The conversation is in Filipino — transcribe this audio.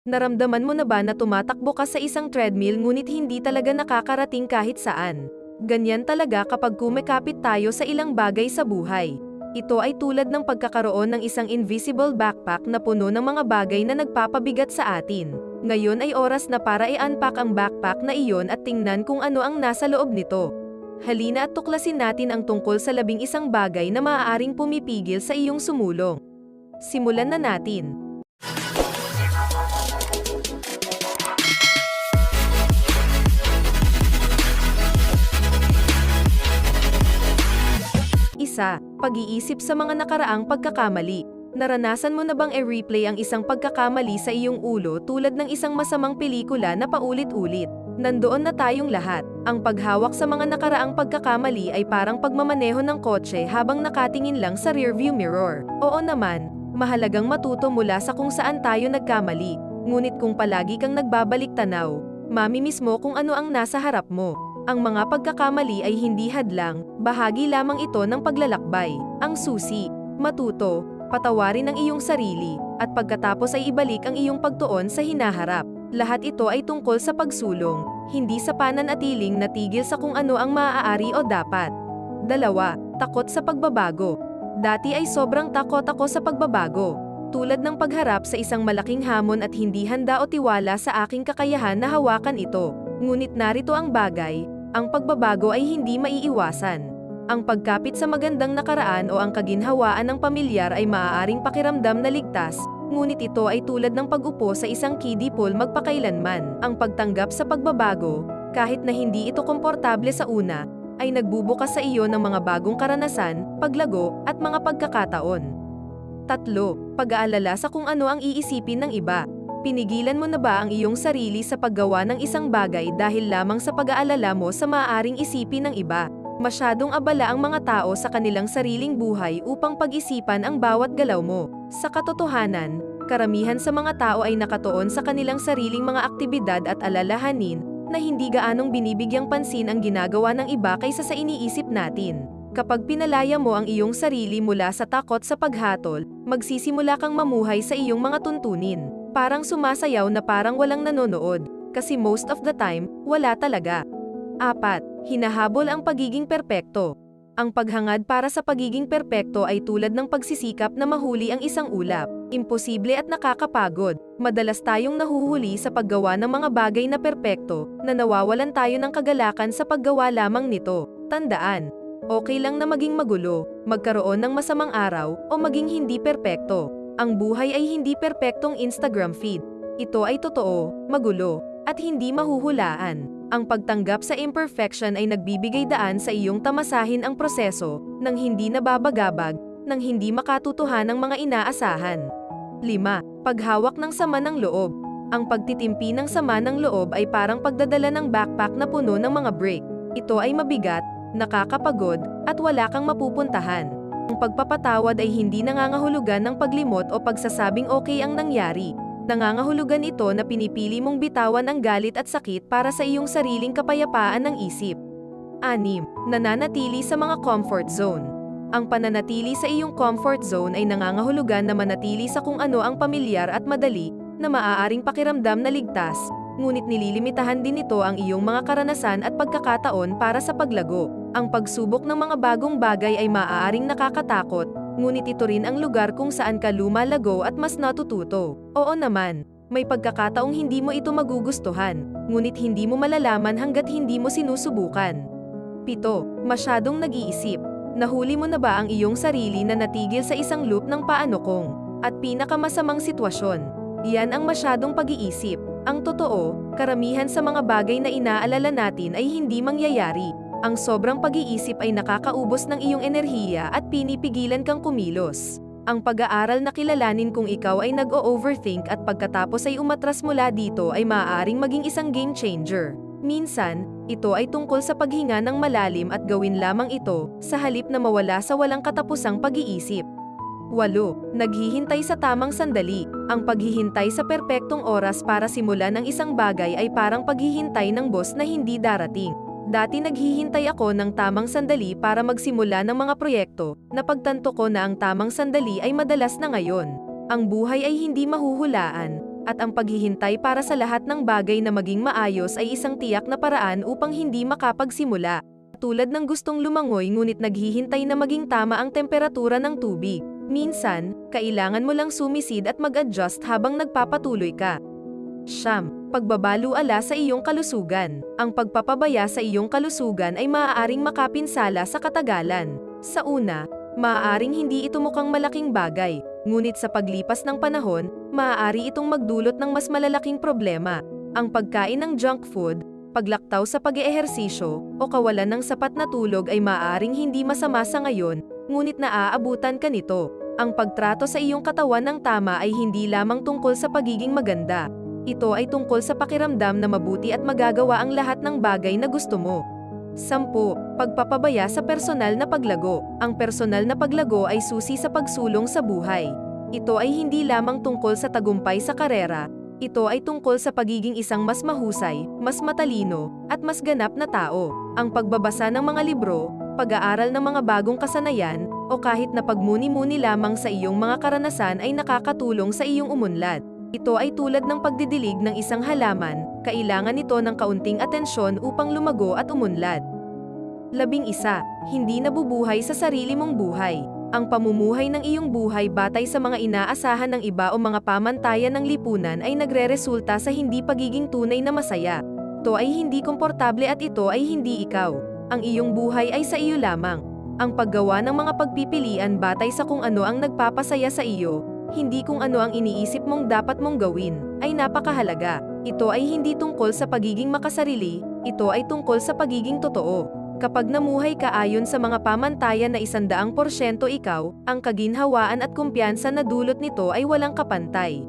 Naramdaman mo na ba na tumatakbo ka sa isang treadmill ngunit hindi talaga nakakarating kahit saan? Ganyan talaga kapag kumikapit tayo sa ilang bagay sa buhay. Ito ay tulad ng pagkakaroon ng isang invisible backpack na puno ng mga bagay na nagpapabigat sa atin. Ngayon ay oras na para i-unpack ang backpack na iyon at tingnan kung ano ang nasa loob nito. Halina at tuklasin natin ang tungkol sa 11 bagay na maaaring pumipigil sa iyong sumulong. Simulan na natin. Isa, pag-iisip sa mga nakaraang pagkakamali. Naranasan mo na bang i-replay ang isang pagkakamali sa iyong ulo tulad ng isang masamang pelikula na paulit-ulit? Nandoon na tayong lahat. Ang paghawak sa mga nakaraang pagkakamali ay parang pagmamaneho ng kotse habang nakatingin lang sa rearview mirror. Oo naman, mahalagang matuto mula sa kung saan tayo nagkamali. Ngunit kung palagi kang nagbabalik tanaw, mamimiss mo kung ano ang nasa harap mo. Ang mga pagkakamali ay hindi hadlang, bahagi lamang ito ng paglalakbay. Ang susi, matuto, patawarin ang iyong sarili, at pagkatapos ay ibalik ang iyong pagtuon sa hinaharap. Lahat ito ay tungkol sa pagsulong, hindi sa pananatiling natigil sa kung ano ang maaari o dapat. 2. Takot sa pagbabago. Dati ay sobrang takot ako sa pagbabago. Tulad ng pagharap sa isang malaking hamon at hindi handa o tiwala sa aking kakayahan na hawakan ito. Ngunit narito ang bagay, ang pagbabago ay hindi maiiwasan. Ang pagkapit sa magandang nakaraan o ang kaginhawaan ng pamilyar ay maaaring pakiramdam na ligtas, ngunit ito ay tulad ng pag-upo sa isang kiddie pool magpakailanman. Ang pagtanggap sa pagbabago, kahit na hindi ito komportable sa una, ay nagbubukas sa iyo ng mga bagong karanasan, paglago, at mga pagkakataon. 3. Pag-aalala sa kung ano ang iisipin ng iba. Pinigilan mo na ba ang iyong sarili sa paggawa ng isang bagay dahil lamang sa pag-aalala mo sa maaaring isipin ng iba? Masyadong abala ang mga tao sa kanilang sariling buhay upang pag-isipan ang bawat galaw mo. Sa katotohanan, karamihan sa mga tao ay nakatuon sa kanilang sariling mga aktibidad at alalahanin na hindi gaanong binibigyang pansin ang ginagawa ng iba kaysa sa iniisip natin. Kapag pinalaya mo ang iyong sarili mula sa takot sa paghatol, magsisimula kang mamuhay sa iyong mga tuntunin. Parang sumasayaw na parang walang nanonood, kasi most of the time, wala talaga. 4. Hinahabol ang pagiging perpekto. Ang paghangad para sa pagiging perpekto ay tulad ng pagsisikap na mahuli ang isang ulap. Imposible at nakakapagod. Madalas tayong nahuhuli sa paggawa ng mga bagay na perpekto, na nawawalan tayo ng kagalakan sa paggawa lamang nito. Tandaan, okay lang na maging magulo, magkaroon ng masamang araw, o maging hindi perpekto. Ang buhay ay hindi perpektong Instagram feed. Ito ay totoo, magulo, at hindi mahuhulaan. Ang pagtanggap sa imperfection ay nagbibigay daan sa iyong tamasahin ang proseso, nang hindi nababagabag, nang hindi makatutuhan ng mga inaasahan. 5. Paghawak ng sama ng loob. Ang pagtitimpi ng sama ng loob ay parang pagdadala ng backpack na puno ng mga brick. Ito ay mabigat, nakakapagod, at wala kang mapupuntahan. Ang pagpapatawad ay hindi nangangahulugan ng paglimot o pagsasabing okay ang nangyari. Nangangahulugan ito na pinipili mong bitawan ang galit at sakit para sa iyong sariling kapayapaan ng isip. 6. Nananatili sa mga comfort zone. Ang pananatili sa iyong comfort zone ay nangangahulugan na manatili sa kung ano ang pamilyar at madali, na maaaring pakiramdam na ligtas, ngunit nililimitahan din nito ang iyong mga karanasan at pagkakataon para sa paglago. Ang pagsubok ng mga bagong bagay ay maaaring nakakatakot, ngunit ito rin ang lugar kung saan ka lumalago at mas natututo. Oo naman, may pagkakataong hindi mo ito magugustuhan, ngunit hindi mo malalaman hanggat hindi mo sinusubukan. 7. Masyadong nag-iisip. Nahuli mo na ba ang iyong sarili na natigil sa isang loop ng paano kung, at pinakamasamang sitwasyon? Yan ang masyadong pag-iisip. Ang totoo, karamihan sa mga bagay na inaalala natin ay hindi mangyayari. Ang sobrang pag-iisip ay nakakaubos ng iyong enerhiya at pinipigilan kang kumilos. Ang pag-aaral na kilalanin kung ikaw ay nag-o-overthink at pagkatapos ay umatras mula dito ay maaaring maging isang game changer. Minsan, ito ay tungkol sa paghinga ng malalim at gawin lamang ito, sa halip na mawala sa walang katapusang pag-iisip. 8. Naghihintay sa tamang sandali. Ang paghihintay sa perpektong oras para simulan ng isang bagay ay parang paghihintay ng boss na hindi darating. Dati naghihintay ako ng tamang sandali para magsimula ng mga proyekto, napagtanto ko na ang tamang sandali ay madalas na ngayon. Ang buhay ay hindi mahuhulaan, At ang paghihintay para sa lahat ng bagay na maging maayos ay isang tiyak na paraan upang hindi makapagsimula. Tulad ng gustong lumangoy ngunit naghihintay na maging tama ang temperatura ng tubig. Minsan, kailangan mo lang sumisid at mag-adjust habang nagpapatuloy ka. Pagbabaluala sa iyong kalusugan. Ang pagpapabaya sa iyong kalusugan ay maaaring makapinsala sa katagalan. Sa una, maaaring hindi ito mukhang malaking bagay, ngunit sa paglipas ng panahon, maaari itong magdulot ng mas malalaking problema. Ang pagkain ng junk food, paglaktaw sa pag-eehersisyo, o kawalan ng sapat na tulog ay maaaring hindi masama sa ngayon, ngunit naaabutan ka nito. Ang pagtrato sa iyong katawan ng tama ay hindi lamang tungkol sa pagiging maganda. Ito ay tungkol sa pakiramdam na mabuti at magagawa ang lahat ng bagay na gusto mo. 10. Pagpapabaya sa personal na paglago. Ang personal na paglago ay susi sa pagsulong sa buhay. Ito ay hindi lamang tungkol sa tagumpay sa karera. Ito ay tungkol sa pagiging isang mas mahusay, mas matalino, at mas ganap na tao. Ang pagbabasa ng mga libro, pag-aaral ng mga bagong kasanayan, o kahit na pagmuni-muni lamang sa iyong mga karanasan ay nakakatulong sa iyong umunlad. Ito ay tulad ng pagdidilig ng isang halaman, kailangan nito ng kaunting atensyon upang lumago at umunlad. 11. Hindi nabubuhay sa sarili mong buhay. Ang pamumuhay ng iyong buhay batay sa mga inaasahan ng iba o mga pamantayan ng lipunan ay nagreresulta sa hindi pagiging tunay na masaya. Ito ay hindi komportable at ito ay hindi ikaw. Ang iyong buhay ay sa iyo lamang. Ang paggawa ng mga pagpipilian batay sa kung ano ang nagpapasaya sa iyo, hindi kung ano ang iniisip mong dapat mong gawin, ay napakahalaga. Ito ay hindi tungkol sa pagiging makasarili, ito ay tungkol sa pagiging totoo. Kapag namuhay ka ayon sa mga pamantayan na 100% ikaw, ang kaginhawaan at kumpiyansa na dulot nito ay walang kapantay.